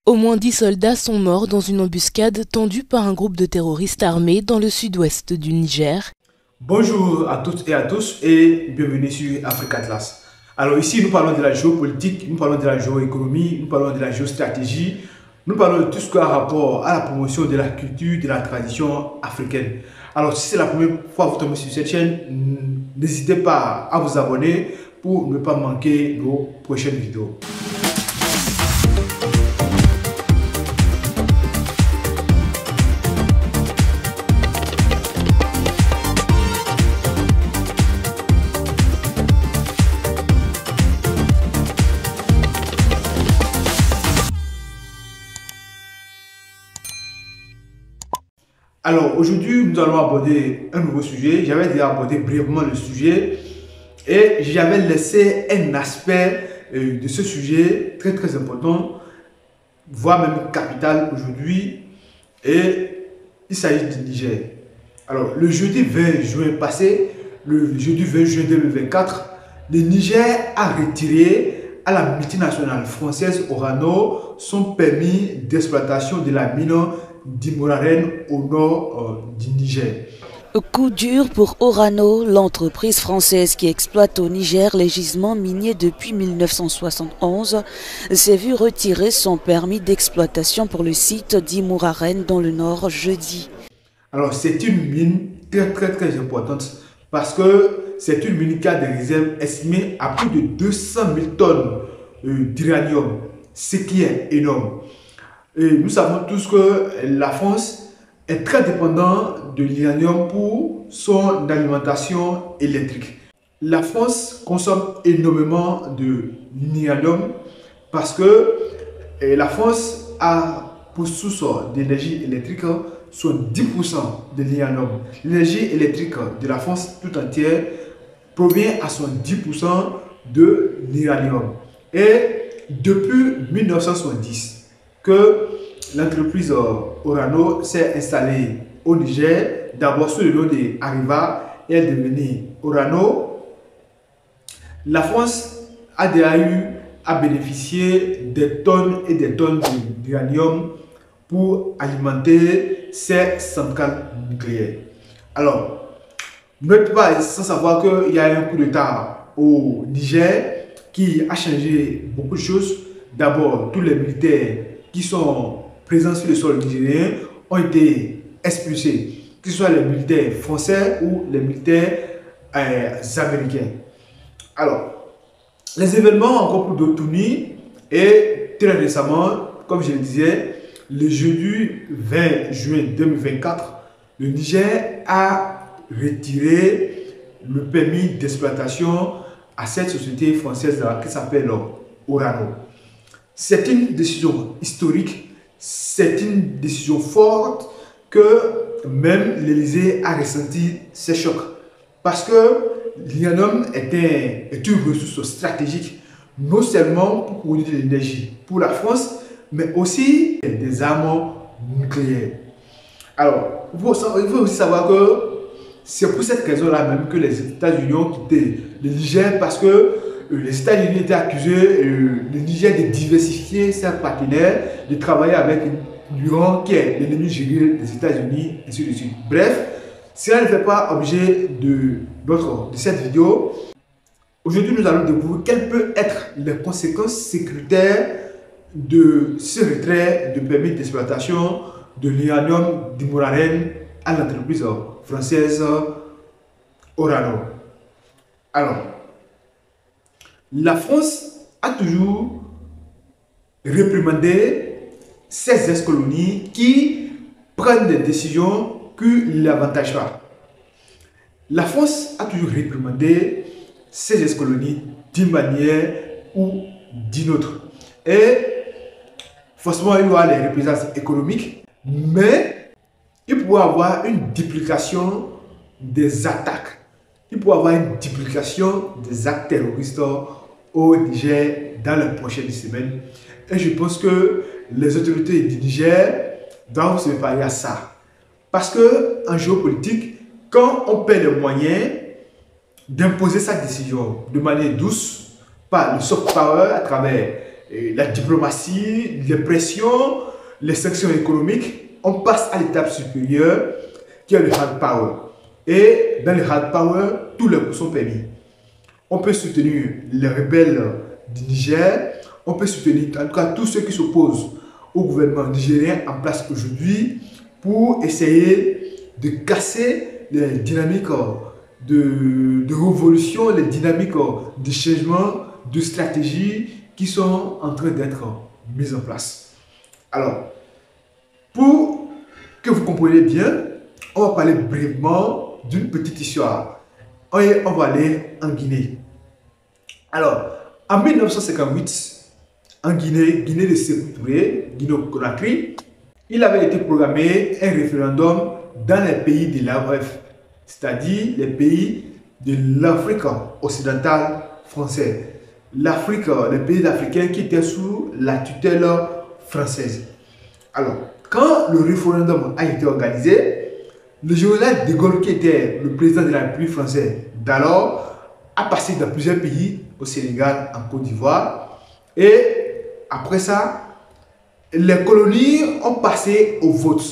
Au moins 10 soldats sont morts dans une embuscade tendue par un groupe de terroristes armés dans le sud-ouest du Niger. Bonjour à toutes et à tous et bienvenue sur Africa Atlas. Alors ici nous parlons de la géopolitique, nous parlons de la géoéconomie, nous parlons de la géostratégie, nous parlons de tout ce qui a rapport à la promotion de la culture, de la tradition africaine. Alors si c'est la première fois que vous tombez sur cette chaîne, n'hésitez pas à vous abonner pour ne pas manquer nos prochaines vidéos. Alors aujourd'hui, nous allons aborder un nouveau sujet. J'avais déjà abordé brièvement le sujet et j'avais laissé un aspect de ce sujet très important, voire même capital aujourd'hui, et il s'agit du Niger. Alors le jeudi 20 juin passé, le jeudi 20 juin 2024, le Niger a retiré à la multinationale française Orano son permis d'exploitation de la mine d'Imouraren au nord du Niger. Coup dur pour Orano, l'entreprise française qui exploite au Niger les gisements miniers depuis 1971, s'est vu retirer son permis d'exploitation pour le site d'Imouraren dans le nord jeudi. Alors c'est une mine très importante parce que c'est une mine qui a des réserves estimées à plus de 200 000 tonnes d'uranium, ce qui est énorme. Et nous savons tous que la France est très dépendante de l'uranium pour son alimentation électrique. La France consomme énormément de l'uranium parce que la France a pour source d'énergie électrique soit 10% de l'uranium. L'énergie électrique de la France tout entière provient à 70% de l'uranium. Et depuis 1970, que l'entreprise Orano s'est installée au Niger, d'abord sous le nom de Arriva, et elle est devenue Orano. La France a déjà eu à bénéficier des tonnes et des tonnes d'uranium pour alimenter ses centrales nucléaires. Alors, vous n'êtes pas sans savoir qu'il y a un coup d'État au Niger qui a changé beaucoup de choses. D'abord, tous les militaires qui sont présents sur le sol nigérien ont été expulsés, que ce soit les militaires français ou les militaires américains. Alors, les événements ont encore plus de tourner et très récemment, comme je le disais, le jeudi 20 juin 2024, le Niger a retiré le permis d'exploitation à cette société française qui s'appelle Orano. C'est une décision historique, c'est une décision forte que même l'Élysée a ressenti ces chocs. Parce que l'uranium est une ressource stratégique, non seulement pour produire de l'énergie pour la France, mais aussi des armes nucléaires. Alors, il faut aussi savoir que c'est pour cette raison-là même que les États-Unis ont quitté le Niger parce que les États-Unis étaient accusés, le Niger, de diversifier ses partenaires, de travailler avec l'Iran qui est l'ennemi juré des États-Unis, et ainsi de suite. Bref, cela ne fait pas objet de cette vidéo. Aujourd'hui, nous allons découvrir quelles peuvent être les conséquences sécuritaires de ce retrait de permis d'exploitation de l'uranium d'Imouraren à l'entreprise française Orano. Alors, la France a toujours réprimandé ces ex-colonies qui prennent des décisions qui ne l'avantagent pas. La France a toujours réprimandé ces ex-colonies d'une manière ou d'une autre. Et forcément, il y aura les représailles économiques, mais il pourrait y avoir une duplication des attaques. Il pourrait y avoir une duplication des actes terroristes au Niger dans les prochaines semaines. Et je pense que les autorités du Niger doivent se préparer à ça. Parce qu'en géopolitique, quand on perd les moyens d'imposer sa décision de manière douce, par le soft power à travers la diplomatie, les pressions, les sanctions économiques, on passe à l'étape supérieure qui est le hard power. Et dans le hard power, tous les coups sont permis. On peut soutenir les rebelles du Niger, on peut soutenir en tout cas tous ceux qui s'opposent au gouvernement nigérien en place aujourd'hui pour essayer de casser les dynamiques de révolution, les dynamiques de changement, de stratégie qui sont en train d'être mises en place. Alors, pour que vous compreniez bien, on va parler brièvement d'une petite histoire. On va aller en Guinée. Alors, en 1958, en Guinée de Sékou Touré, Guinée-Conakry, il avait été programmé un référendum dans les pays de l'AOF, c'est-à-dire les pays de l'Afrique occidentale française. L'Afrique, les pays africains qui étaient sous la tutelle française. Alors, quand le référendum a été organisé, le général de Gaulle, qui était le président de la République française d'alors, a passé dans plusieurs pays, au Sénégal, en Côte d'Ivoire. Et après ça, les colonies ont passé au vote.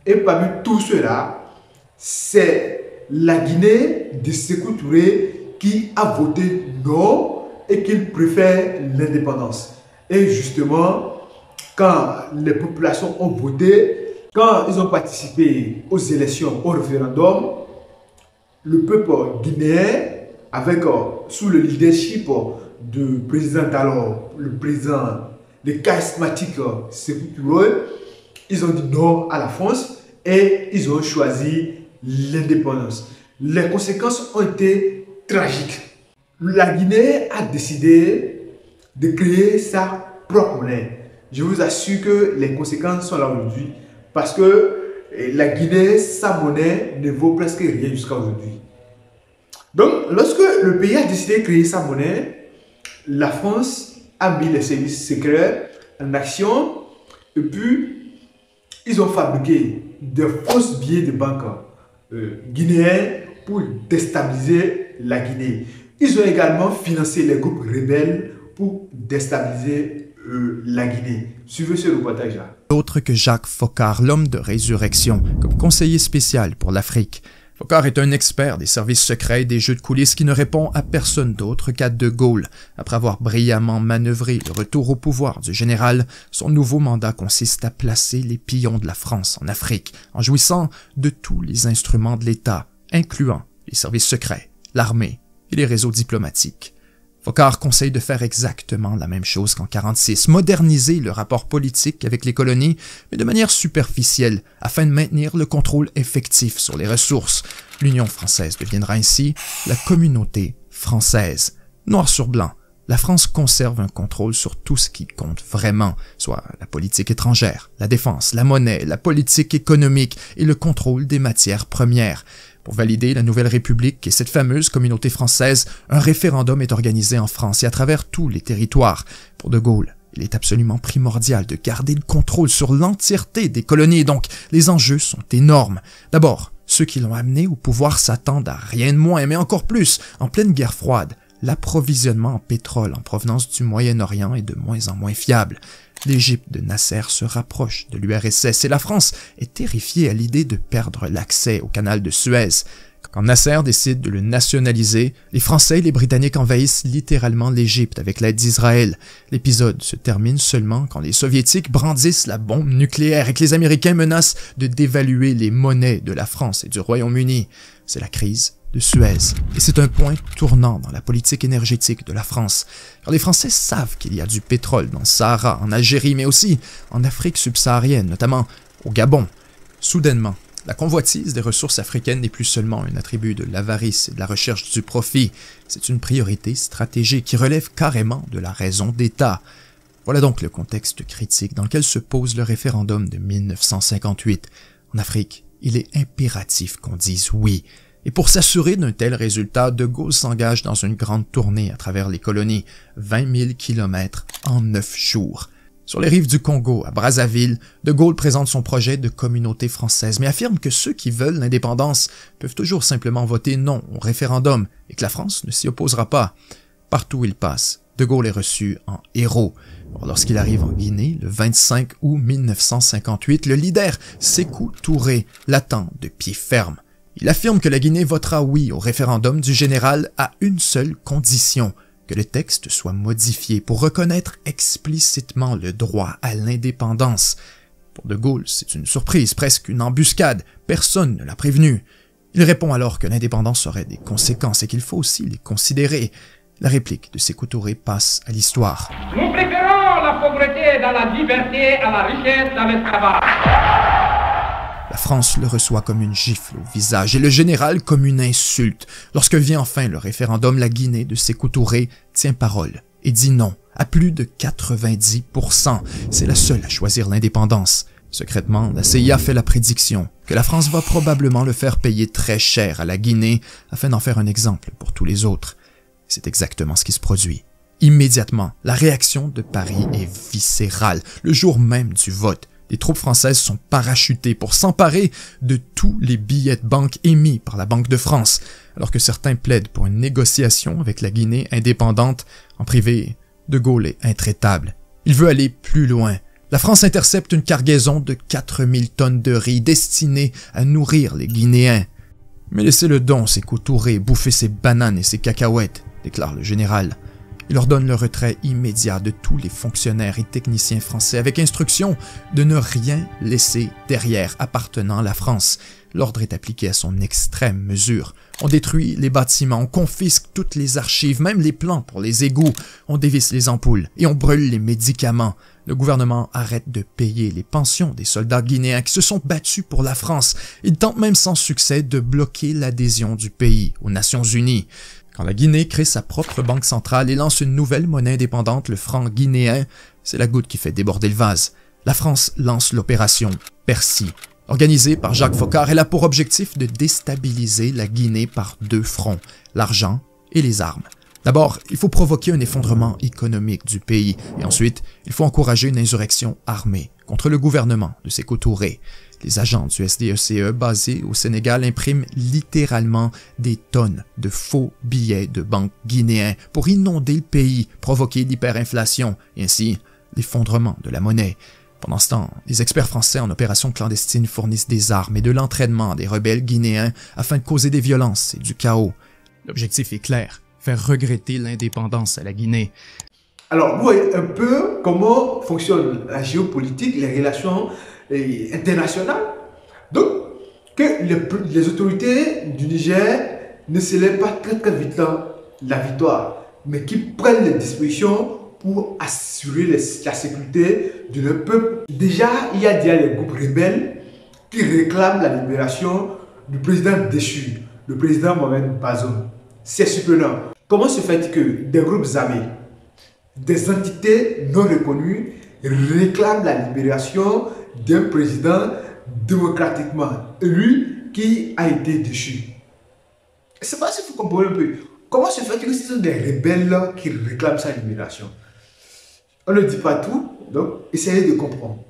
Et parmi tout cela, c'est la Guinée de Sékou Touré qui a voté non et qu'il préfère l'indépendance. Et justement, quand les populations ont voté, quand ils ont participé aux élections, au référendum, le peuple guinéen, avec sous le leadership du président d'alors, le charismatique Sékou Touré, ils ont dit non à la France et ils ont choisi l'indépendance. Les conséquences ont été tragiques. La Guinée a décidé de créer sa propre monnaie. Je vous assure que les conséquences sont là aujourd'hui parce que la Guinée, sa monnaie ne vaut presque rien jusqu'à aujourd'hui. Donc, lorsque le pays a décidé de créer sa monnaie, la France a mis les services secrets en action et puis ils ont fabriqué de fausses billets de banque guinéens pour déstabiliser la Guinée. Ils ont également financé les groupes rebelles pour déstabiliser la Guinée. Suivez ce reportage-là. Autre que Jacques Foccart, l'homme de résurrection, comme conseiller spécial pour l'Afrique. Foccart est un expert des services secrets et des jeux de coulisses qui ne répond à personne d'autre qu'à De Gaulle. Après avoir brillamment manœuvré le retour au pouvoir du général, son nouveau mandat consiste à placer les pions de la France en Afrique, en jouissant de tous les instruments de l'État, incluant les services secrets, l'armée et les réseaux diplomatiques. Foccart conseille de faire exactement la même chose qu'en 1946, moderniser le rapport politique avec les colonies, mais de manière superficielle, afin de maintenir le contrôle effectif sur les ressources. L'Union française deviendra ainsi la communauté française. Noir sur blanc, la France conserve un contrôle sur tout ce qui compte vraiment, soit la politique étrangère, la défense, la monnaie, la politique économique et le contrôle des matières premières. Pour valider la nouvelle République et cette fameuse communauté française, un référendum est organisé en France et à travers tous les territoires. Pour De Gaulle, il est absolument primordial de garder le contrôle sur l'entièreté des colonies, donc les enjeux sont énormes. D'abord, ceux qui l'ont amené au pouvoir s'attendent à rien de moins, mais encore plus, en pleine guerre froide, l'approvisionnement en pétrole en provenance du Moyen-Orient est de moins en moins fiable. L'Égypte de Nasser se rapproche de l'URSS et la France est terrifiée à l'idée de perdre l'accès au canal de Suez. Quand Nasser décide de le nationaliser, les Français et les Britanniques envahissent littéralement l'Égypte avec l'aide d'Israël. L'épisode se termine seulement quand les Soviétiques brandissent la bombe nucléaire et que les Américains menacent de dévaluer les monnaies de la France et du Royaume-Uni. C'est la crise de Suez. Et c'est un point tournant dans la politique énergétique de la France. Car les Français savent qu'il y a du pétrole dans le Sahara, en Algérie, mais aussi en Afrique subsaharienne, notamment au Gabon. Soudainement, la convoitise des ressources africaines n'est plus seulement un attribut de l'avarice et de la recherche du profit. C'est une priorité stratégique qui relève carrément de la raison d'État. Voilà donc le contexte critique dans lequel se pose le référendum de 1958. En Afrique, il est impératif qu'on dise oui. Et pour s'assurer d'un tel résultat, De Gaulle s'engage dans une grande tournée à travers les colonies, 20 000 kilomètres en 9 jours. Sur les rives du Congo, à Brazzaville, De Gaulle présente son projet de communauté française, mais affirme que ceux qui veulent l'indépendance peuvent toujours simplement voter non au référendum et que la France ne s'y opposera pas. Partout où il passe, De Gaulle est reçu en héros. Lorsqu'il arrive en Guinée, le 25 août 1958, le leader Sékou Touré l'attend de pied ferme. Il affirme que la Guinée votera oui au référendum du général à une seule condition, que le texte soit modifié pour reconnaître explicitement le droit à l'indépendance. Pour De Gaulle, c'est une surprise, presque une embuscade. Personne ne l'a prévenu. Il répond alors que l'indépendance aurait des conséquences et qu'il faut aussi les considérer. La réplique de Sékou Touré passe à l'histoire. Nous préférons la pauvreté dans la liberté à la richesse dans l'esclavage. La France le reçoit comme une gifle au visage et le général comme une insulte. Lorsque vient enfin le référendum, la Guinée de Sékou Touré tient parole et dit non à plus de 90%. C'est la seule à choisir l'indépendance. Secrètement, la CIA fait la prédiction que la France va probablement le faire payer très cher à la Guinée afin d'en faire un exemple pour tous les autres. C'est exactement ce qui se produit. Immédiatement, la réaction de Paris est viscérale. Le jour même du vote, les troupes françaises sont parachutées pour s'emparer de tous les billets de banque émis par la Banque de France, alors que certains plaident pour une négociation avec la Guinée indépendante. En privé, De Gaulle est intraitable. Il veut aller plus loin. La France intercepte une cargaison de 4000 tonnes de riz destinée à nourrir les Guinéens. Mais laissez-le donc Sékou Touré bouffer ses bananes et ses cacahuètes, déclare le général. Il ordonne le retrait immédiat de tous les fonctionnaires et techniciens français avec instruction de ne rien laisser derrière appartenant à la France. L'ordre est appliqué à son extrême mesure. On détruit les bâtiments, on confisque toutes les archives, même les plans pour les égouts, on dévisse les ampoules et on brûle les médicaments. Le gouvernement arrête de payer les pensions des soldats guinéens qui se sont battus pour la France. Il tente même sans succès de bloquer l'adhésion du pays aux Nations Unies. Quand la Guinée crée sa propre banque centrale et lance une nouvelle monnaie indépendante, le franc guinéen, c'est la goutte qui fait déborder le vase. La France lance l'opération Percy. Organisée par Jacques Foccart, elle a pour objectif de déstabiliser la Guinée par deux fronts, l'argent et les armes. D'abord, il faut provoquer un effondrement économique du pays et ensuite, il faut encourager une insurrection armée contre le gouvernement de Sékou Touré. Les agents du SDECE basés au Sénégal impriment littéralement des tonnes de faux billets de banque guinéens pour inonder le pays, provoquer l'hyperinflation et ainsi l'effondrement de la monnaie. Pendant ce temps, les experts français en opération clandestine fournissent des armes et de l'entraînement à des rebelles guinéens afin de causer des violences et du chaos. L'objectif est clair, faire regretter l'indépendance à la Guinée. Alors, vous voyez un peu comment fonctionne la géopolitique, les relations internationales. Donc, que les autorités du Niger ne célèbrent pas très vite la victoire, mais qui prennent les dispositions pour assurer la sécurité de leur peuple. Déjà, il y a des groupes rebelles qui réclament la libération du président déchu, le président Mohamed Bazoum. C'est surprenant. Comment se fait que des groupes armés, des entités non reconnues réclament la libération d'un président démocratiquement élu qui a été déchu? C'est pas si vous comprenez un peu. Comment se fait que ce sont des rebelles qui réclament sa libération? On ne dit pas tout, donc essayez de comprendre.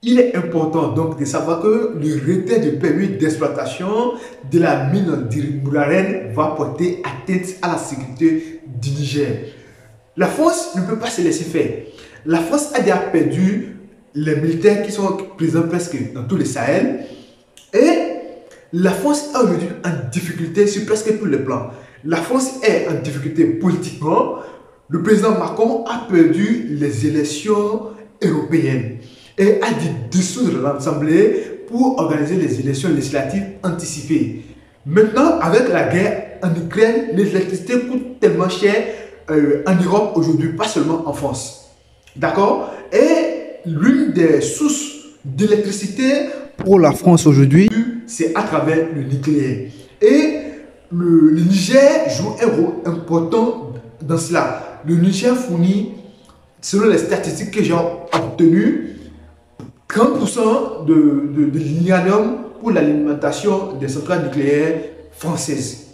Il est important donc de savoir que le retrait de permis d'exploitation de la mine d'Imouraren va porter atteinte à la sécurité du Niger. La France ne peut pas se laisser faire. La France a déjà perdu les militaires qui sont présents presque dans tout le Sahel et la France est aujourd'hui en difficulté sur presque tous les plans. La France est en difficulté politiquement. Le président Macron a perdu les élections européennes et a dû dissoudre l'Assemblée pour organiser les élections législatives anticipées. Maintenant, avec la guerre en Ukraine, l'électricité coûte tellement cher en Europe aujourd'hui, pas seulement en France. D'accord? Et l'une des sources d'électricité pour la France aujourd'hui, c'est à travers le nucléaire. Et le Niger joue un rôle important dans cela. Le Niger fournit, selon les statistiques que j'ai obtenues, 30% de l'uranium pour l'alimentation des centrales nucléaires françaises.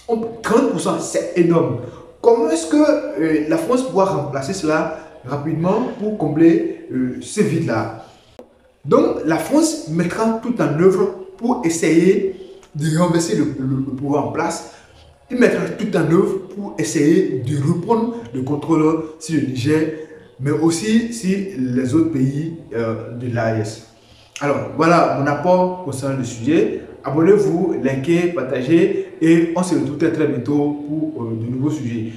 30%, c'est énorme. Comment est-ce que la France pourra remplacer cela rapidement pour combler ce vide-là? Donc, la France mettra tout en œuvre pour essayer de renverser le pouvoir en place. Il mettra tout en œuvre pour essayer de reprendre le contrôle sur le Niger, mais aussi sur les autres pays de l'AES. Alors, voilà mon apport concernant le sujet. Abonnez-vous, likez, partagez et on se retrouve très bientôt pour de nouveaux sujets.